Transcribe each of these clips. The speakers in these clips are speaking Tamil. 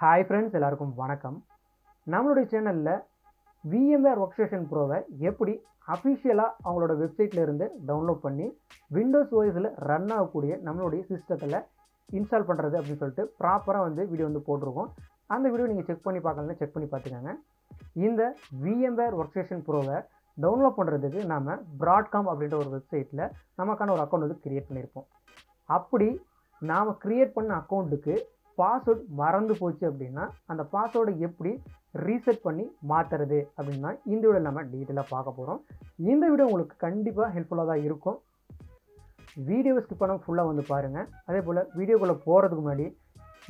ஹாய் ஃப்ரெண்ட்ஸ், எல்லாருக்கும் வணக்கம். நம்மளுடைய சேனலில் VMware Workstation ப்ரோவை எப்படி அஃபிஷியலாக அவங்களோட வெப்சைட்டில் இருந்து டவுன்லோட் பண்ணி விண்டோஸ் ஓஎஸில் ரன் ஆகக்கூடிய நம்மளுடைய சிஸ்டத்தில் இன்ஸ்டால் பண்ணுறது அப்படின்னு சொல்லிட்டு ப்ராப்பராக வீடியோ போட்டிருக்கோம். அந்த வீடியோ நீங்கள் செக் பண்ணி பார்க்கலன்னா செக் பண்ணி பார்த்துக்கோங்க. இந்த VMware Workstation ப்ரோவை டவுன்லோட் பண்ணுறதுக்கு நாம் Broadcom அப்படின்ற ஒரு வெப்சைட்டில் நமக்கான ஒரு அக்கௌண்ட் க்ரியேட் பண்ணியிருப்போம். அப்படி நாம் க்ரியேட் பண்ண அக்கௌண்ட்டுக்கு பாஸ்வேர்டு மறந்து போச்சு அப்படின்னா அந்த பாஸ்வேர்டை எப்படி ரீசெட் பண்ணி மாற்றுறது அப்படின்னா இந்த வீடியோ நம்ம டீட்டெயிலாக பார்க்க போகிறோம். இந்த வீடியோ உங்களுக்கு கண்டிப்பாக ஹெல்ப்ஃபுல்லாக தான் இருக்கும். வீடியோவை ஸ்கிப் பண்ணாமல் ஃபுல்லாக பாருங்கள். அதே போல் வீடியோக்குள்ளே போகிறதுக்கு முன்னாடி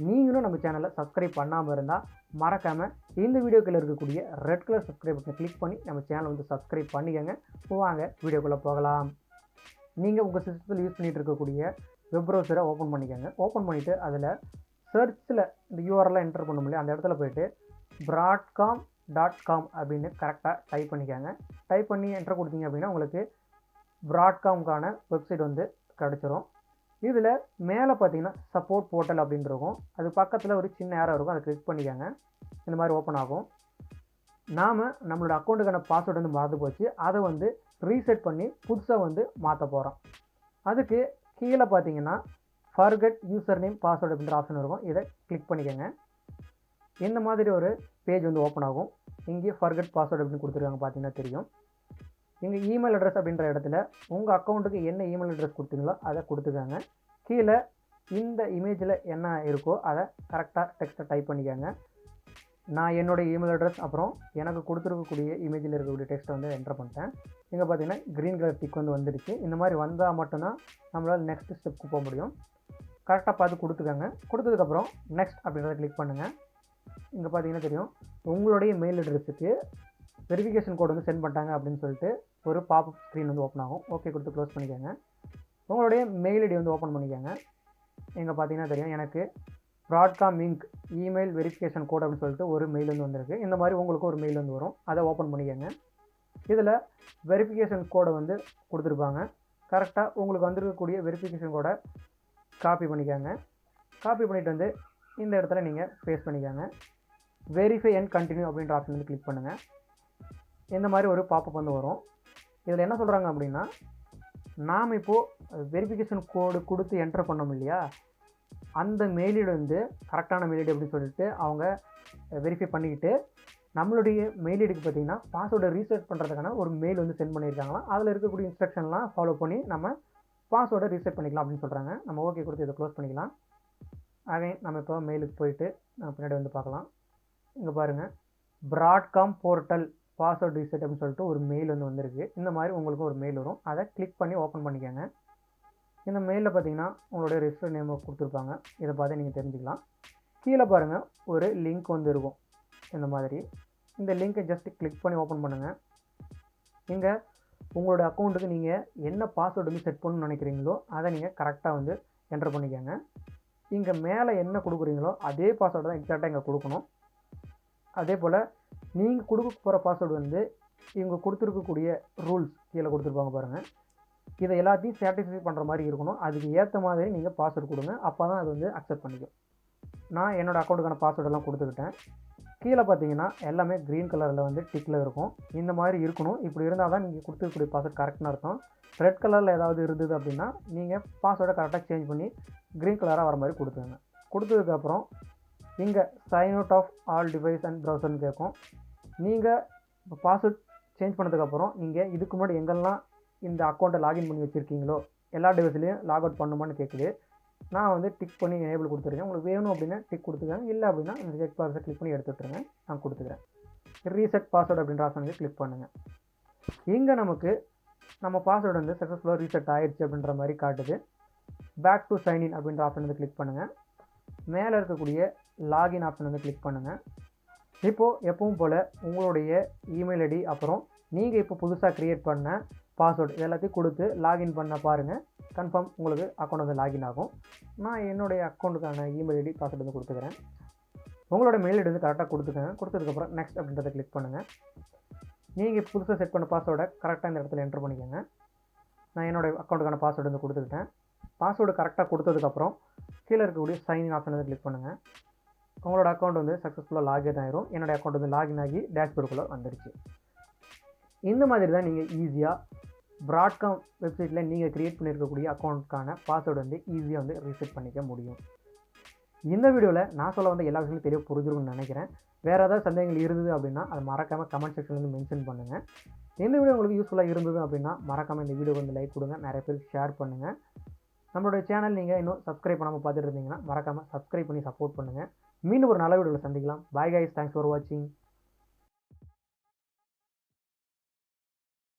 நீங்களும் நம்ம சேனலை சப்ஸ்கிரைப் பண்ணாமல் இருந்தால் மறக்காமல் இந்த வீடியோக்குள்ளே இருக்கக்கூடிய ரெட் கலர் சப்ஸ்கிரைப் பட்டனை கிளிக் பண்ணி நம்ம சேனலை சப்ஸ்கிரைப் பண்ணிக்கோங்க. வாங்க வீடியோக்குள்ளே போகலாம். நீங்கள் உங்கள் சிஸ்டத்தில் யூஸ் பண்ணிகிட்டு இருக்கக்கூடிய வெப் ப்ரௌசரை ஓப்பன் பண்ணிக்கோங்க. ஓப்பன் பண்ணிவிட்டு அதில் சர்ச்சில் இந்த யூஆர்எல்லாம் என்டர் பண்ண முடியல, அந்த இடத்துல போய்ட்டு broadcom.com அப்படின்னு கரெக்டாக டைப் பண்ணிக்கோங்க. டைப் பண்ணி என்டர் கொடுத்தீங்க அப்படின்னா உங்களுக்கு ப்ராட்காம்கான வெப்சைட் கிடச்சிரும். இதில் மேலே பார்த்தீங்கன்னா சப்போர்ட் போர்ட்டல் அப்படின்னு இருக்கும். அது பக்கத்தில் ஒரு சின்ன ஏரோ இருக்கும், அதை கிளிக் பண்ணிக்கோங்க. இந்த மாதிரி ஓப்பன் ஆகும். நாம் நம்மளோட அக்கௌண்ட்டுக்கான பாஸ்வேர்டு மறந்து போச்சு, அதை ரீசெட் பண்ணி புதுசாக மாற்ற போகிறோம். அதுக்கு கீழே பார்த்தீங்கன்னா ஃபர்கெட் யூசர் நேம் பாஸ்வேர்டு அப்படின்ற ஆப்ஷன் இருக்கும். இதை கிளிக் பண்ணிக்கோங்க. இந்த மாதிரி ஒரு பேஜ் ஓப்பன் ஆகும். இங்கே ஃபர்கெட் பாஸ்வேர்டு அப்படின்னு கொடுத்துருக்காங்க, பார்த்தீங்கன்னா தெரியும். இங்கே இமெயில் அட்ரஸ் அப்படின்ற இடத்துல உங்கள் அக்கௌண்ட்டுக்கு என்ன இமெயில் அட்ரஸ் கொடுத்தீங்களோ அதை கொடுத்துக்காங்க. கீழே இந்த இமேஜில் என்ன இருக்கோ அதை கரெக்டாக டெக்ஸ்ட்டை டைப் பண்ணிக்கோங்க. நான் என்னுடைய இமெயில் அட்ரஸ் அப்புறம் எனக்கு கொடுத்துருக்கக்கூடிய இமேஜில் இருக்கக்கூடிய டெக்ஸ்ட்டை என்டர் பண்ணிட்டேன். இங்கே பார்த்தீங்கன்னா க்ரீன் கலர் டிக் வந்துடுச்சு. இந்த மாதிரி வந்தால் மட்டும்தான் நம்மளால் நெக்ஸ்ட் ஸ்டெப்புக்கு போக முடியும். கரெக்டாக பார்த்து கொடுத்துக்கோங்க. கொடுத்ததுக்கப்புறம் நெக்ஸ்ட் அப்படின்றத கிளிக் பண்ணுங்கள். இங்கே பார்த்தீங்கன்னா தெரியும், உங்களுடைய மெயில் அட்ரஸுக்கு வெரிஃபிகேஷன் கோடு சென்ட் பண்ணிட்டாங்க அப்படின்னு சொல்லிட்டு ஒரு பாப்அப் ஸ்க்ரீன் ஓப்பன் ஆகும். ஓகே கொடுத்து க்ளோஸ் பண்ணிக்கோங்க. உங்களுடைய மெயில் ஐடி ஓப்பன் பண்ணிக்கோங்க. இங்கே பார்த்தீங்கன்னா தெரியும், எனக்கு Broadcom Inc. Email verification code அப்படின்னு சொல்லிட்டு ஒரு மெயில் வந்திருக்கு. இந்த மாதிரி உங்களுக்கு ஒரு மெயில் வரும், அதை ஓப்பன் பண்ணிக்கோங்க. இதில் வெரிஃபிகேஷன் கோடை கொடுத்துருப்பாங்க. கரெக்டாக உங்களுக்கு வந்திருக்கக்கூடிய வெரிஃபிகேஷன் கோடை காப்பி பண்ணிக்கோங்க. காப்பி பண்ணிவிட்டு இந்த இடத்துல நீங்கள் பேஸ்ட் பண்ணிக்கோங்க. வெரிஃபை அண்ட் கண்டினியூ அப்படின்ற ஆப்ஷன் கிளிக் பண்ணுங்கள். இந்த மாதிரி ஒரு பாப்பப் வரும். இதில் என்ன சொல்கிறாங்க அப்படின்னா, நாம் இப்போது வெரிஃபிகேஷன் கோடு கொடுத்து என்டர் பண்ணோம் இல்லையா, அந்த மெயிலீடு கரெக்டான மெயிலீடு அப்படின்னு சொல்லிட்டு அவங்க வெரிஃபை பண்ணிக்கிட்டு நம்மளுடைய மெயிலீடுக்கு பார்த்திங்கன்னா பாஸ்வேர்டை ரீசெட் பண்ணுறதுக்கான ஒரு மெயில் சென்ட் பண்ணியிருக்காங்களாம். அதில் இருக்கக்கூடிய இன்ஸ்ட்ரக்ஷன்லாம் ஃபாலோ பண்ணி நம்ம பாஸ்வேர்டை ரீசெட் பண்ணிக்கலாம் அப்படின்னு சொல்கிறாங்க. நம்ம ஓகே கொடுத்து இதை க்ளோஸ் பண்ணிக்கலாம். அகைன் நம்ம இப்போ மெயிலுக்கு போயிட்டு நம்ம பின்னாடி பார்க்கலாம். இங்கே பாருங்கள், Broadcom போர்ட்டல் பாஸ்வேர்டு ரீசெட் அப்படின்னு சொல்லிட்டு ஒரு மெயில் வந்திருக்கு. இந்த மாதிரி உங்களுக்கு ஒரு மெயில் வரும், அதை கிளிக் பண்ணி ஓப்பன் பண்ணிக்கோங்க. இந்த மெயிலில் பார்த்தீங்கன்னா உங்களுடைய ரெஜிஸ்டர் நேம் கொடுத்துருப்பாங்க. இதை பார்த்து நீங்கள் தெரிஞ்சுக்கலாம். கீழே பாருங்கள் ஒரு லிங்க் இருக்கும். இந்த மாதிரி இந்த லிங்க்கை ஜஸ்ட் கிளிக் பண்ணி ஓப்பன் பண்ணுங்கள். இங்கே உங்களோட அக்கௌண்ட்டுக்கு நீங்கள் என்ன பாஸ்வேர்டு செட் பண்ணணும்னு நினைக்கிறீங்களோ அதை நீங்கள் கரெக்டாக என்டர் பண்ணிக்கோங்க. இங்கே மேலே என்ன கொடுக்குறீங்களோ அதே பாஸ்வேர்டு தான் எக்ஸாக்டாக இங்கே கொடுக்கணும். அதே போல் நீங்கள் கொடுக்க போகிற பாஸ்வேர்டு இவங்க கொடுத்துருக்கக்கூடிய ரூல்ஸ் கீழே கொடுத்துருப்பாங்க பாருங்கள். இதை எல்லாத்தையும் சாட்டிஸ்ஃபை பண்ணுற மாதிரி இருக்கணும். அதுக்கு ஏற்ற மாதிரி நீங்கள் பாஸ்வேர்டு கொடுங்க, அப்போ தான் அது அக்செப்ட் பண்ணிக்கும். நான் என்னோடய அக்கௌண்ட்டுக்கான பாஸ்வேர்டெல்லாம் கொடுத்துக்கிட்டேன். கீழே பார்த்தீங்கன்னா எல்லாமே க்ரீன் கலரில் டிக்கில் இருக்கும். இந்த மாதிரி இருக்கணும். இப்படி இருந்தால் தான் நீங்கள் கொடுத்துருக்கக்கூடிய பாஸ்வேர்டு கரெக்டாக இருக்கும். ரெட் கலரில் ஏதாவது இருந்தது அப்படின்னா நீங்கள் பாஸ்வேர்டை கரெக்டாக சேஞ்ச் பண்ணி க்ரீன் கலராக வர மாதிரி கொடுத்துருங்க. கொடுத்ததுக்கப்புறம் இங்கே sign out of all device and ப்ரௌசர்னு கேட்கும். நீங்கள் பாஸ்வேர்ட் சேஞ்ச் பண்ணதுக்கப்புறம் நீங்கள் இதுக்கு முன்னாடி எங்கெல்லாம் இந்த அக்கௌண்ட்டை லாகின் பண்ணி வச்சுருக்கீங்களோ எல்லா டிவைஸ்லையும் லாக் அவுட் பண்ணுமான்னு கேட்குது. நான் டிக் பண்ணி எனேபிள் கொடுத்துருக்கேன். உங்களுக்கு வேணும் அப்படின்னா டிக் கொடுத்துக்கேன், இல்லை அப்படின்னா இந்த செக் பாக்ஸை கிளிக் பண்ணி எடுத்துட்டுருங்க. நான் கொடுத்துக்கிறேன். ரீசெட் பாஸ்வேர்டு அப்படின்ற ஆப்ஷன் கிளிக் பண்ணுங்கள். இங்கே நமக்கு நம்ம பாஸ்வேர்டு சக்ஸஸ்ஃபுல்லாக ரீசெட் ஆகிடுச்சு அப்படின்ற மாதிரி காட்டுது. பேக் டு சைன்இன் அப்படின்ற ஆப்ஷன் கிளிக் பண்ணுங்கள். மேலே இருக்கக்கூடிய லாகின் ஆப்ஷன் கிளிக் பண்ணுங்கள். இப்போது எப்பவும் போல் உங்களுடைய இமெயில் ஐடி அப்புறம் நீங்கள் இப்போ புதுசாக க்ரியேட் பண்ண பாஸ்வேர்டு இது எல்லாத்தையும் கொடுத்து லாகின் பண்ண பாருங்கள். கன்ஃபார்ம் உங்களுக்கு அக்கௌண்ட் லாகின் ஆகும். நான் என்னுடைய அக்கௌண்ட்டுக்கான இமெயில் ஐடி பாஸ்வேர்டு கொடுத்துக்கிறேன். உங்களோட மெயில் ஐடி கரெக்டாக கொடுத்துக்கங்க. கொடுத்ததுக்கப்புறம் நெக்ஸ்ட் அப்படின்றத கிளிக் பண்ணுங்கள். நீங்கள் புதுசாக செட் பண்ண பாஸ்வேர்டை கரெக்டாக இந்த இடத்துல என்டர் பண்ணிக்கோங்க. நான் என்னோடய அக்கௌண்ட்டுக்கான பாஸ்வேர்டு கொடுத்துக்கிட்டேன். பாஸ்வேர்டு கரெக்டாக கொடுத்ததுக்கப்புறம் கீழே இருக்கக்கூடிய சைன் ஆப்ஷனை கிளிக் பண்ணுங்கள். உங்களோட அக்கௌண்ட் வந்து சக்ஸஸ்ஃபுல்லாக லாகின் ஆயிரும். என்னோடய அக்கௌண்ட் வந்து லாகின் ஆகி டேஷ்போர்டுக்குள்ளே வந்துடுச்சு. இந்த மாதிரி தான் நீங்கள் ஈஸியாக Broadcom வெப்சைட்டில் நீங்கள் க்ரியேட் பண்ணியிருக்கக்கூடிய அக்கௌண்ட்டுக்கான பாஸ்வேர்டு வந்து ஈஸியாக வந்து ரீசெட் பண்ணிக்க முடியும். இந்த வீடியோவில் நான் சொல்ல வந்த எல்லா விஷயங்களும் தெளிவாக புரிஞ்சிருக்கும்னு நினைக்கிறேன். வேறு ஏதாவது சந்தேகங்கள் இருந்தது அப்படின்னா அதை மறக்காமல் கமெண்ட் செக்ஷன்லேருந்து மென்ஷன் பண்ணுங்கள். இந்த வீடியோ உங்களுக்கு யூஸ்ஃபுல்லாக இருந்தது அப்படின்னா மறக்காமல் இந்த வீடியோ வந்து லைக் கொடுங்க, நிறைய பேருக்கு ஷேர் பண்ணுங்கள். நம்மளுடைய சேனல் நீங்கள் இன்னும் சப்ஸ்கிரைப் பண்ணாமல் பார்த்துட்டு இருந்தீங்கன்னா மறக்காமல் சப்ஸ்கிரைப் பண்ணி சப்போர்ட் பண்ணுங்கள். மீண்டும் ஒரு நல்ல வீடியோவில் சந்திக்கலாம். பாய் கைஸ், தேங்க்ஸ் ஃபார் வாட்சிங்.